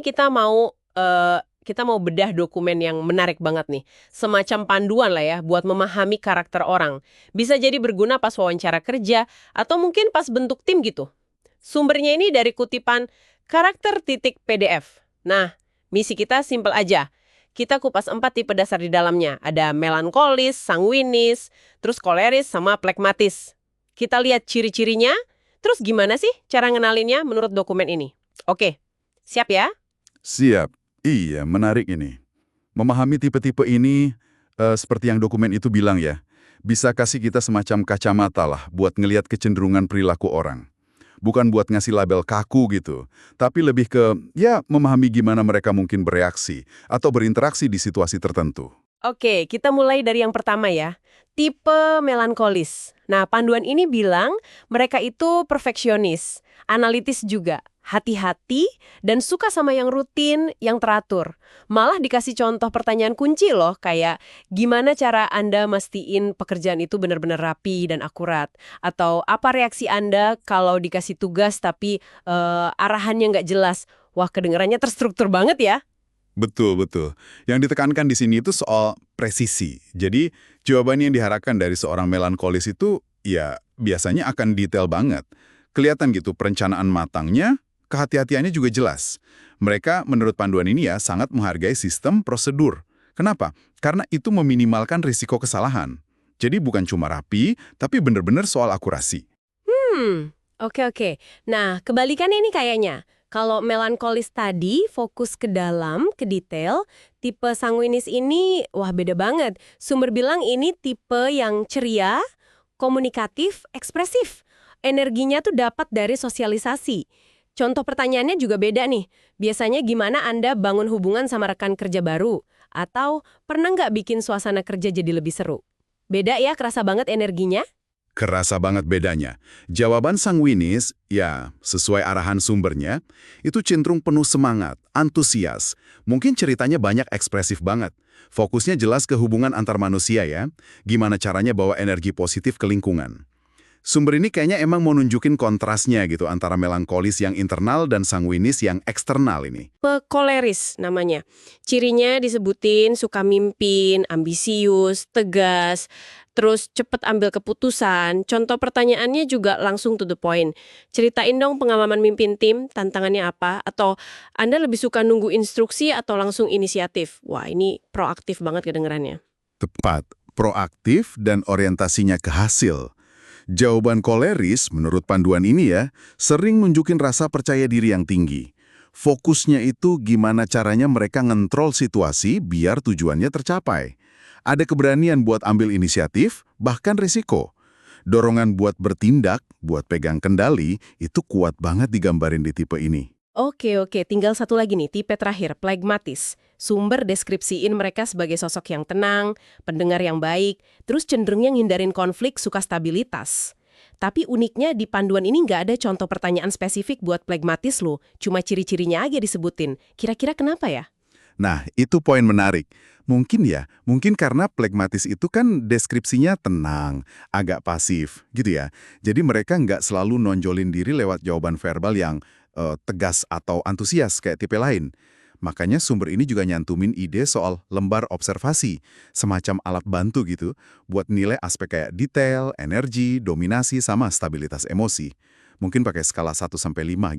kita mau bedah dokumen yang menarik banget nih. Semacam panduan lah ya buat memahami karakter orang. Bisa jadi berguna pas wawancara kerja atau mungkin pas bentuk tim gitu. Sumbernya ini dari kutipan karakter.pdf. Nah, misi kita simpel aja. Kita kupas 4 tipe dasar di dalamnya. Ada melankolis, sanguinis, terus koleris, sama plekmatis. Kita lihat ciri-cirinya, terus gimana sih cara ngenalinnya menurut dokumen ini? Oke, siap ya? Siap. Iya, menarik ini. Memahami tipe-tipe ini, seperti yang dokumen itu bilang ya, bisa kasih kita semacam kacamata lah buat ngelihat kecenderungan perilaku orang. Bukan buat ngasih label kaku gitu, tapi lebih ke, ya, memahami gimana mereka mungkin bereaksi atau berinteraksi di situasi tertentu. Oke, kita mulai dari yang pertama ya. Tipe melankolis. Nah, panduan ini bilang mereka itu perfeksionis, analitis juga, hati-hati, dan suka sama yang rutin, yang teratur. Malah dikasih contoh pertanyaan kunci loh, kayak gimana cara Anda mastiin pekerjaan itu benar-benar rapi dan akurat? Atau apa reaksi Anda kalau dikasih tugas tapi arahannya nggak jelas? Wah, kedengarannya terstruktur banget ya. Betul, betul. Yang ditekankan di sini itu soal presisi. Jadi, jawaban yang diharapkan dari seorang melankolis itu, ya, biasanya akan detail banget. Kelihatan gitu perencanaan matangnya, kehati-hatiannya juga jelas. Mereka, menurut panduan ini ya, sangat menghargai sistem prosedur. Kenapa? Karena itu meminimalkan risiko kesalahan. Jadi bukan cuma rapi, tapi benar-benar soal akurasi. Oke. Nah, kebalikannya ini kayaknya. Kalau melankolis tadi fokus ke dalam, ke detail, tipe sanguinis ini, wah beda banget. Sumber bilang ini tipe yang ceria, komunikatif, ekspresif. Energinya tuh dapat dari sosialisasi. Contoh pertanyaannya juga beda nih. Biasanya gimana Anda bangun hubungan sama rekan kerja baru? Atau pernah nggak bikin suasana kerja jadi lebih seru? Beda ya, kerasa banget energinya? Kerasa banget bedanya. Jawaban sanguinis, ya, sesuai arahan sumbernya, itu cenderung penuh semangat, antusias. Mungkin ceritanya banyak ekspresif banget. Fokusnya jelas ke hubungan antar manusia ya. Gimana caranya bawa energi positif ke lingkungan. Sumber ini kayaknya emang mau nunjukin kontrasnya gitu antara melankolis yang internal dan sanguinis yang eksternal ini. Koleris namanya. Cirinya disebutin suka mimpin, ambisius, tegas, terus cepet ambil keputusan. Contoh pertanyaannya juga langsung to the point. Ceritain dong pengalaman mimpin tim, tantangannya apa? Atau Anda lebih suka nunggu instruksi atau langsung inisiatif? Wah, ini proaktif banget kedengerannya. Tepat, proaktif dan orientasinya ke hasil. Jawaban koleris, menurut panduan ini ya, sering nunjukin rasa percaya diri yang tinggi. Fokusnya itu gimana caranya mereka ngontrol situasi biar tujuannya tercapai. Ada keberanian buat ambil inisiatif, bahkan risiko. Dorongan buat bertindak, buat pegang kendali, itu kuat banget digambarin di tipe ini. Oke, tinggal satu lagi nih, tipe terakhir, plagmatis. Sumber deskripsiin mereka sebagai sosok yang tenang, pendengar yang baik, terus cenderungnya ngindarin konflik, suka stabilitas. Tapi uniknya di panduan ini nggak ada contoh pertanyaan spesifik buat plagmatis loh, cuma ciri-cirinya aja disebutin. Kira-kira kenapa ya? Nah, itu poin menarik. Mungkin karena plagmatis itu kan deskripsinya tenang, agak pasif, gitu ya. Jadi mereka nggak selalu nonjolin diri lewat jawaban verbal yang tegas atau antusias kayak tipe lain. Makanya sumber ini juga nyantumin ide soal lembar observasi, semacam alat bantu gitu, buat nilai aspek kayak detail, energi, dominasi, sama stabilitas emosi. Mungkin pakai skala 1–5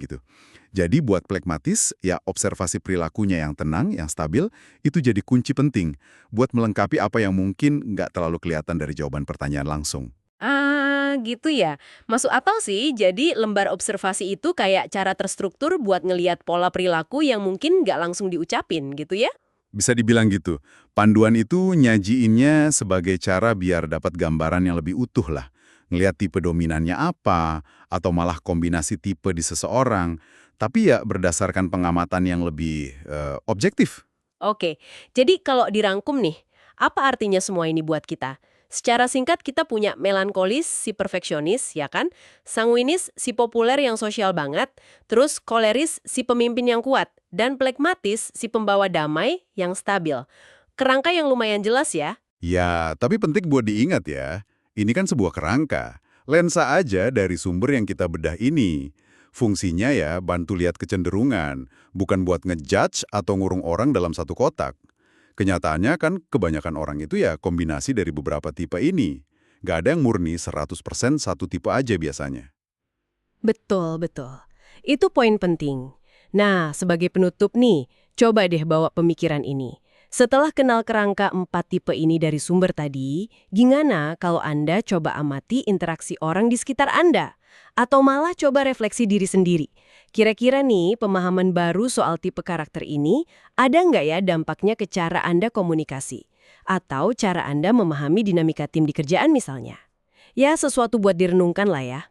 gitu. Jadi buat plekmatis, ya observasi perilakunya yang tenang, yang stabil, itu jadi kunci penting buat melengkapi apa yang mungkin nggak terlalu kelihatan dari jawaban pertanyaan langsung. Gitu ya. Masuk akal sih, jadi lembar observasi itu kayak cara terstruktur buat ngeliat pola perilaku yang mungkin nggak langsung diucapin gitu ya? Bisa dibilang gitu. Panduan itu nyajiinnya sebagai cara biar dapat gambaran yang lebih utuh lah. Ngelihat tipe dominannya apa, atau malah kombinasi tipe di seseorang. Tapi ya berdasarkan pengamatan yang lebih objektif. Oke, jadi kalau dirangkum nih, apa artinya semua ini buat kita? Secara singkat kita punya melankolis, si perfeksionis, ya kan? Sanguinis, si populer yang sosial banget. Terus koleris, si pemimpin yang kuat. Dan plekmatis, si pembawa damai yang stabil. Kerangka yang lumayan jelas ya. Ya, tapi penting buat diingat ya. Ini kan sebuah kerangka. Lensa aja dari sumber yang kita bedah ini. Fungsinya ya bantu lihat kecenderungan, bukan buat ngejudge atau ngurung orang dalam satu kotak. Kenyataannya kan kebanyakan orang itu ya kombinasi dari beberapa tipe ini. Nggak ada yang murni 100% satu tipe aja biasanya. Betul, betul. Itu poin penting. Nah, sebagai penutup nih, coba deh bawa pemikiran ini. Setelah kenal kerangka 4 tipe ini dari sumber tadi, gimana kalau Anda coba amati interaksi orang di sekitar Anda? Atau malah coba refleksi diri sendiri. Kira-kira nih, pemahaman baru soal tipe karakter ini, ada nggak ya dampaknya ke cara Anda komunikasi? Atau cara Anda memahami dinamika tim di kerjaan misalnya? Ya, sesuatu buat direnungkan lah ya.